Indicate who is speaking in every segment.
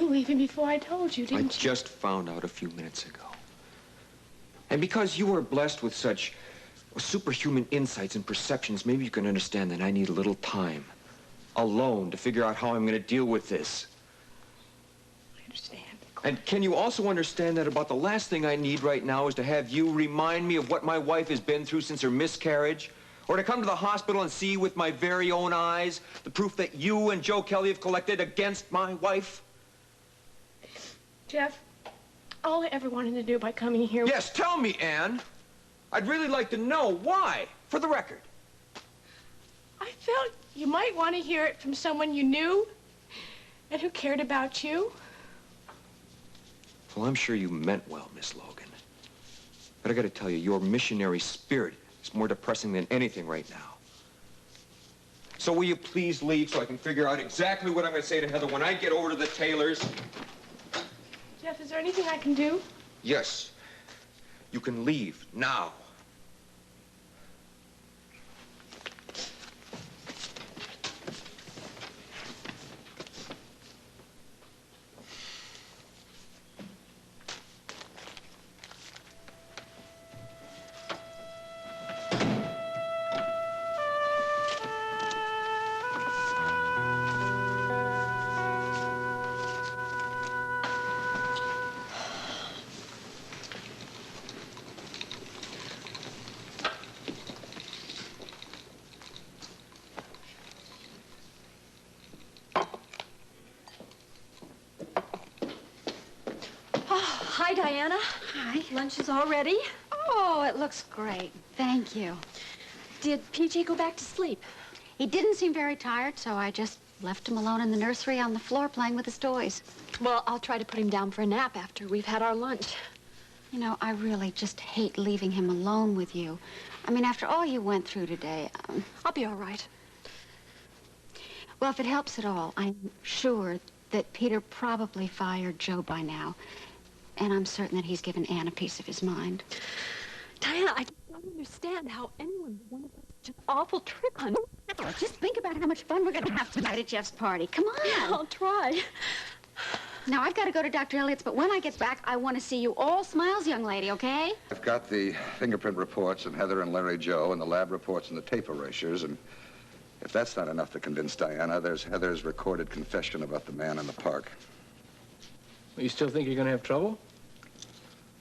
Speaker 1: knew even before I told you, didn't you?
Speaker 2: I just found out a few minutes ago. And because you are blessed with such superhuman insights and perceptions, maybe you can understand that I need a little time alone to figure out how I'm going to deal with this.
Speaker 1: I understand.
Speaker 2: And can you also understand that about the last thing I need right now is to have you remind me of what my wife has been through since her miscarriage? Or to come to the hospital and see with my very own eyes the proof that you and Joe Kelly have collected against my wife?
Speaker 1: Jeff, all I ever wanted to do by coming here...
Speaker 2: Yes, tell me, Anne. I'd really like to know why, for the record.
Speaker 1: I felt you might want to hear it from someone you knew and who cared about you.
Speaker 2: Well, I'm sure you meant well, Miss Logan. But I gotta tell you, your missionary spirit is more depressing than anything right now. So will you please leave so I can figure out exactly what I'm gonna say to Heather when I get over to the Taylors?
Speaker 1: Jeff, is there anything I can do?
Speaker 2: Yes. You can leave now.
Speaker 3: Hi, Diana.
Speaker 4: Hi.
Speaker 3: Lunch is all ready.
Speaker 4: Oh, it looks great. Thank you.
Speaker 3: Did PJ go back to sleep?
Speaker 4: He didn't seem very tired, so I just left him alone in the nursery on the floor playing with his toys.
Speaker 3: Well, I'll try to put him down for a nap after we've had our lunch.
Speaker 4: You know, I really just hate leaving him alone with you. I mean, after all you went through today...
Speaker 3: I'll be all right.
Speaker 4: Well, if it helps at all, I'm sure that Peter probably fired Joe by now. And I'm certain that he's given Anne a piece of his mind.
Speaker 3: Diana, I just don't understand how anyone would want to play such an awful trick on me.
Speaker 4: Just think about how much fun we're going to have tonight at Jeff's party. Come on.
Speaker 3: Yeah, I'll try.
Speaker 4: Now, I've got to go to Dr. Elliott's, but when I get back, I want to see you all smiles, young lady, okay?
Speaker 5: I've got the fingerprint reports of Heather and Larry Joe and the lab reports and the tape erasures, and if that's not enough to convince Diana, there's Heather's recorded confession about the man in the park.
Speaker 6: Well, you still think you're going to have trouble?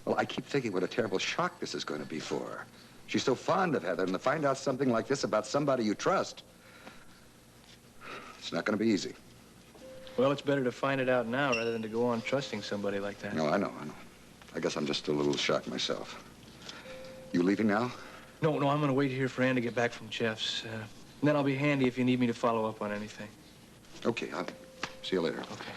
Speaker 5: Well, I keep thinking what a terrible shock this is going to be for her. She's so fond of Heather, and to find out something like this about somebody you trust, it's not going to be easy.
Speaker 6: Well, it's better to find it out now rather than to go on trusting somebody like that.
Speaker 5: No, I know. I guess I'm just a little shocked myself. You leaving now?
Speaker 6: No, I'm going to wait here for Ann to get back from Jeff's. And then I'll be handy if you need me to follow up on anything.
Speaker 5: Okay, I'll see you later.
Speaker 6: Okay.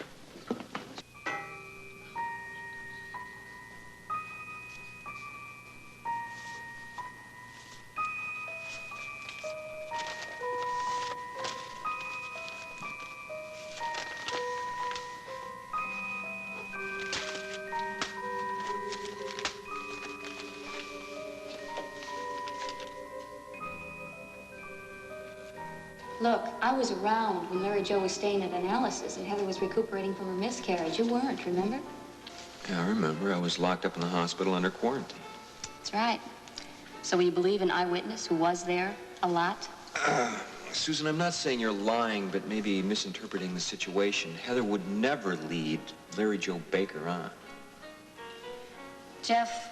Speaker 7: Look, I was around when Larry Joe was staying at analysis and Heather was recuperating from her miscarriage. You weren't, remember?
Speaker 2: Yeah, I remember. I was locked up in the hospital under quarantine.
Speaker 7: That's right. So will you believe an eyewitness who was there a lot?
Speaker 2: Susan, I'm not saying you're lying, but maybe misinterpreting the situation. Heather would never lead Larry Joe Baker on.
Speaker 7: Jeff,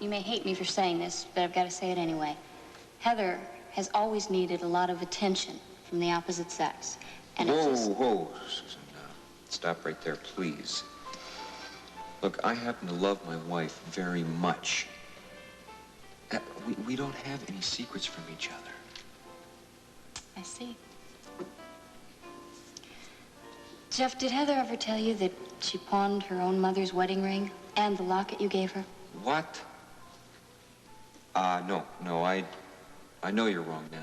Speaker 7: you may hate me for saying this, but I've got to say it anyway. Heather has always needed a lot of attention from the opposite sex. And
Speaker 2: Whoa, Susan, stop right there, please. Look, I happen to love my wife very much. We don't have any secrets from each other.
Speaker 7: I see. Jeff, did Heather ever tell you that she pawned her own mother's wedding ring and the locket you gave her?
Speaker 2: What? No, I know you're wrong now.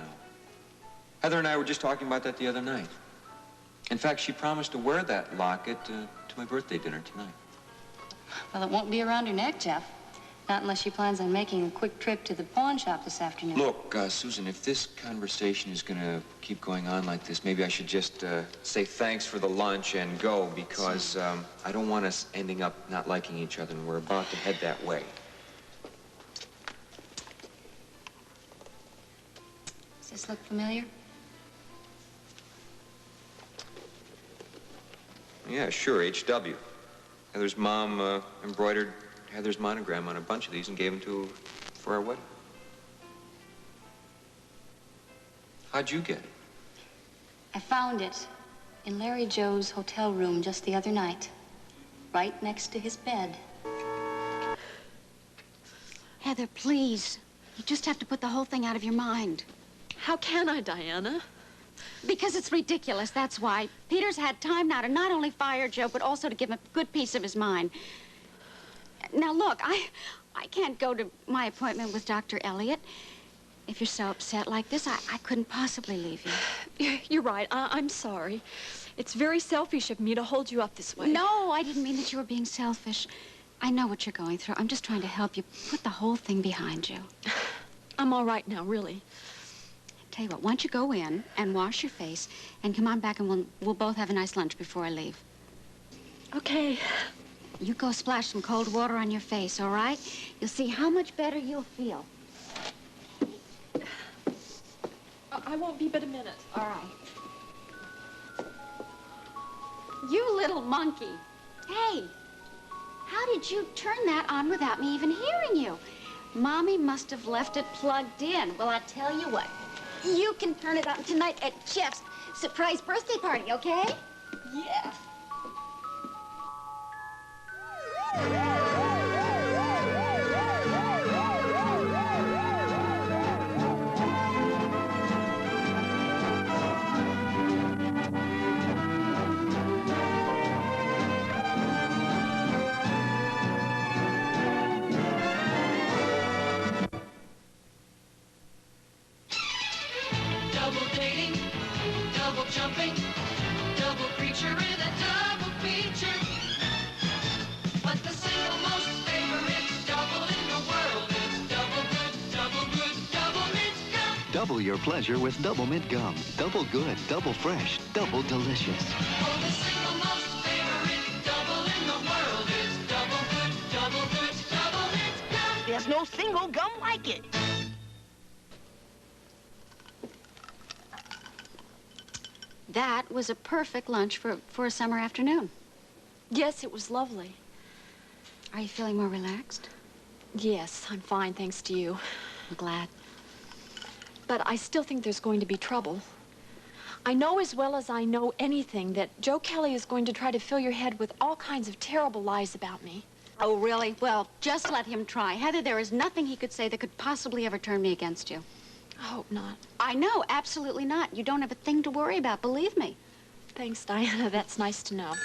Speaker 2: Heather and I were just talking about that the other night. In fact, she promised to wear that locket to my birthday dinner tonight.
Speaker 7: Well, it won't be around her neck, Jeff. Not unless she plans on making a quick trip to the pawn shop this afternoon.
Speaker 2: Look, Susan, if this conversation is gonna keep going on like this, maybe I should just say thanks for the lunch and go, because I don't want us ending up not liking each other, and we're about to head that way.
Speaker 7: Does this look familiar?
Speaker 2: Yeah, sure, H.W. Heather's mom embroidered Heather's monogram on a bunch of these and gave them to her for our wedding. How'd you get it?
Speaker 7: I found it in Larry Joe's hotel room just the other night, right next to his bed.
Speaker 4: Heather, please. You just have to put the whole thing out of your mind.
Speaker 3: How can I, Diana?
Speaker 4: Because it's ridiculous, that's why. Peter's had time now to not only fire Joe, but also to give him a good piece of his mind. Now, look, I can't go to my appointment with Dr. Elliot. If you're so upset like this, I couldn't possibly leave you.
Speaker 3: You're right. I'm sorry. It's very selfish of me to hold you up this way.
Speaker 4: No, I didn't mean that you were being selfish. I know what you're going through. I'm just trying to help you put the whole thing behind you.
Speaker 3: I'm all right now, really.
Speaker 4: Tell you what, why don't you go in and wash your face and come on back and we'll both have a nice lunch before I leave.
Speaker 3: Okay.
Speaker 4: You go splash some cold water on your face, all right? You'll see how much better you'll feel.
Speaker 3: I won't be but a minute.
Speaker 4: All right. You little monkey. Hey, how did you turn that on without me even hearing you? Mommy must have left it plugged in. Well, I tell you what, you can turn it on tonight at Jeff's surprise birthday party, okay?
Speaker 3: Yeah.
Speaker 8: Double dating, double jumping, double creature in a double feature. But the single most favorite double in the world is double good, double mint gum.
Speaker 9: Double your pleasure with Double Mint Gum. Double good, double fresh, double delicious.
Speaker 8: Oh, the single most favorite double in the world is double good, double mint gum.
Speaker 10: There's no single gum like it.
Speaker 4: That was a perfect lunch for a summer afternoon.
Speaker 3: Yes, it was lovely.
Speaker 4: Are you feeling more relaxed?
Speaker 3: Yes, I'm fine, thanks to you.
Speaker 4: I'm glad.
Speaker 3: But I still think there's going to be trouble. I know as well as I know anything that Joe Kelly is going to try to fill your head with all kinds of terrible lies about me.
Speaker 4: Oh, really? Well, just let him try. Heather, there is nothing he could say that could possibly ever turn me against you.
Speaker 3: I hope not.
Speaker 4: I know, absolutely not. You don't have a thing to worry about, believe me.
Speaker 3: Thanks, Diana. That's nice to know.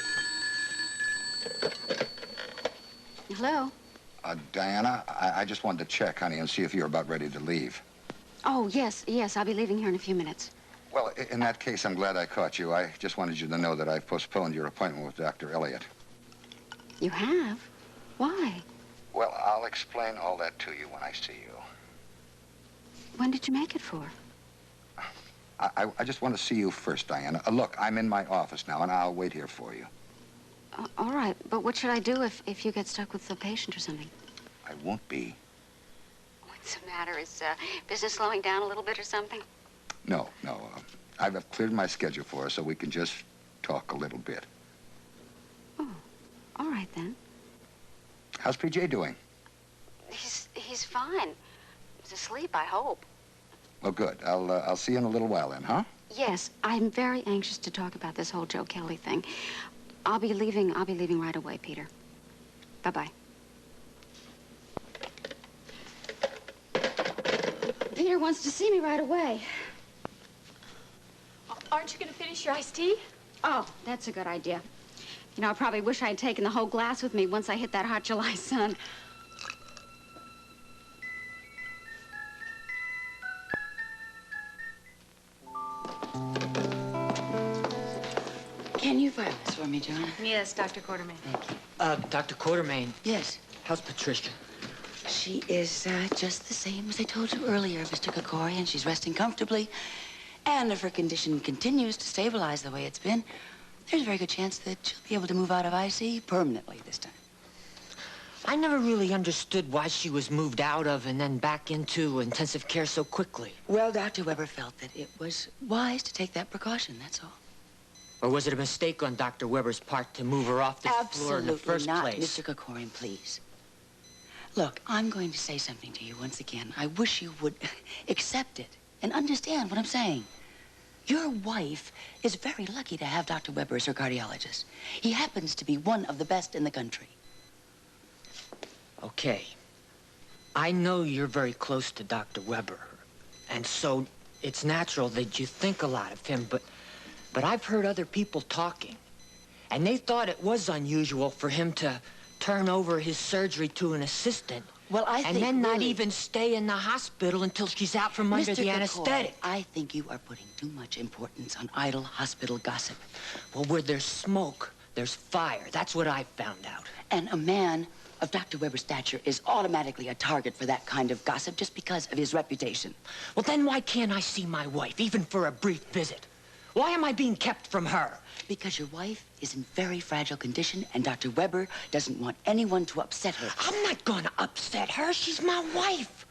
Speaker 4: Hello?
Speaker 5: Diana, I just wanted to check, honey, and see if you're about ready to leave.
Speaker 4: Oh, yes, I'll be leaving here in a few minutes.
Speaker 5: Well, in that case, I'm glad I caught you. I just wanted you to know that I've postponed your appointment with Dr. Elliot.
Speaker 4: You have? Why?
Speaker 5: Well, I'll explain all that to you when I see you.
Speaker 4: When did you make it for?
Speaker 5: I just want to see you first, Diana. Look, I'm in my office now, and I'll wait here for you.
Speaker 4: All right, but what should I do if you get stuck with the patient or something?
Speaker 5: I won't be.
Speaker 4: What's the matter? Is business slowing down a little bit or something?
Speaker 5: No. I've cleared my schedule for us so we can just talk a little bit.
Speaker 4: Oh, all right then.
Speaker 5: How's PJ doing?
Speaker 4: He's fine. He's asleep, I hope.
Speaker 5: Well, good. I'll see you in a little while then, huh?
Speaker 4: Yes, I'm very anxious to talk about this whole Joe Kelly thing. I'll be leaving right away, Peter. Bye-bye. Peter wants to see me right away.
Speaker 3: Aren't you going to finish your iced tea?
Speaker 4: Oh, that's a good idea. You know, I probably wish I'd taken the whole glass with me once I hit that hot July sun.
Speaker 11: Can you file this for me, John?
Speaker 7: Yes, Dr. Quartermain.
Speaker 11: Thank you.
Speaker 10: Dr. Quartermain.
Speaker 11: Yes.
Speaker 10: How's Patricia?
Speaker 11: she is just the same as I told you earlier, Mr. Kakorian. She's resting comfortably. And if her condition continues to stabilize the way it's been, there's a very good chance that she'll be able to move out of IC permanently this time.
Speaker 12: I never really understood why she was moved out of and then back into intensive care so quickly.
Speaker 11: Well, Dr. Webber felt that it was wise to take that precaution, that's all.
Speaker 12: Or was it a mistake on Dr. Webber's part to move her off this floor in the first
Speaker 11: not,
Speaker 12: place?
Speaker 11: Mr. Kakorian, please. Look, I'm going to say something to you once again. I wish you would accept it and understand what I'm saying. Your wife is very lucky to have Dr. Webber as her cardiologist. He happens to be one of the best in the country.
Speaker 12: Okay. I know you're very close to Dr. Webber, and so it's natural that you think a lot of him, but I've heard other people talking, and they thought it was unusual for him to turn over his surgery to an assistant.
Speaker 11: Well, I think
Speaker 12: and then not
Speaker 11: really,
Speaker 12: even stay in the hospital until she's out from under the anesthetic.
Speaker 11: I think you are putting too much importance on idle hospital gossip.
Speaker 12: Well, where there's smoke, there's fire. That's what I found out.
Speaker 11: And a man of Dr. Webber's stature is automatically a target for that kind of gossip just because of his reputation.
Speaker 12: Well, then why can't I see my wife, even for a brief visit? Why am I being kept from her?
Speaker 11: Because your wife is in very fragile condition, and Dr. Webber doesn't want anyone to upset her.
Speaker 12: I'm not gonna upset her. She's my wife.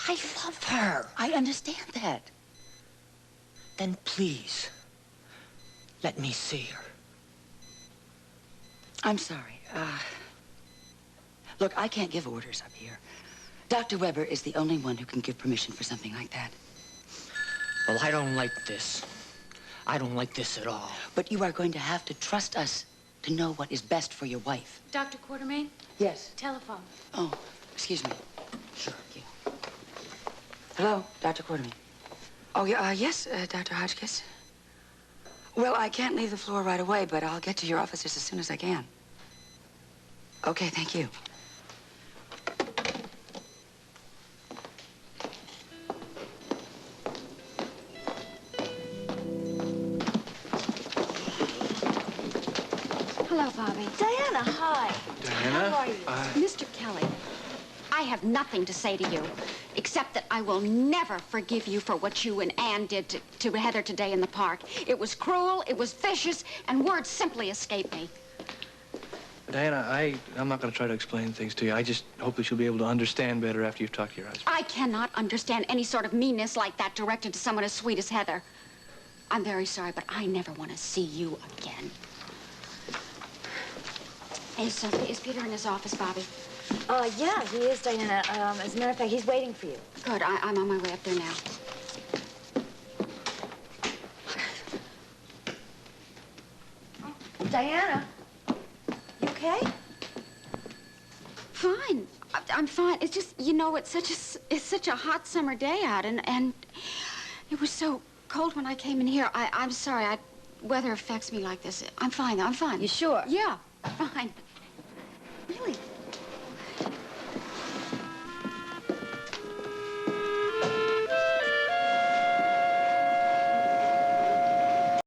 Speaker 12: I love her.
Speaker 11: I understand that.
Speaker 12: Then please, let me see her.
Speaker 11: I'm sorry. Look, I can't give orders up here. Dr. Webber is the only one who can give permission for something like that.
Speaker 12: Well, I don't like this. I don't like this at all.
Speaker 11: But you are going to have to trust us to know what is best for your wife.
Speaker 7: Dr. Quartermain?
Speaker 11: Yes.
Speaker 7: Telephone.
Speaker 11: Oh, excuse me. Sure. Thank you. Hello, Dr. Quartermain. Oh, yeah, yes, Dr. Hodgekiss. Well, I can't leave the floor right away, but I'll get to your office just as soon as I can. Okay, thank you.
Speaker 4: Hello, Bobbie.
Speaker 13: Diana, hi.
Speaker 6: Diana?
Speaker 13: How are you?
Speaker 4: Mr. Kelly, I have nothing to say to you, except that I will never forgive you for what you and Ann did to Heather today in the park. It was cruel, it was vicious, and words simply escape me.
Speaker 6: Diana, I'm not going to try to explain things to you. I just hope that you'll be able to understand better after you've talked to your husband.
Speaker 4: I cannot understand any sort of meanness like that directed to someone as sweet as Heather. I'm very sorry, but I never want to see you again. Is Peter in his office, Bobbie?
Speaker 13: Yeah, he is, Diana. As a matter of fact, he's waiting for you.
Speaker 4: Good. I'm on my way up there now.
Speaker 13: Diana, you okay?
Speaker 4: Fine. I'm fine. It's just, you know, it's such a hot summer day out, and it was so cold when I came in here. I'm sorry. Weather affects me like this. I'm fine. I'm fine.
Speaker 13: You sure?
Speaker 4: Yeah, fine. Really.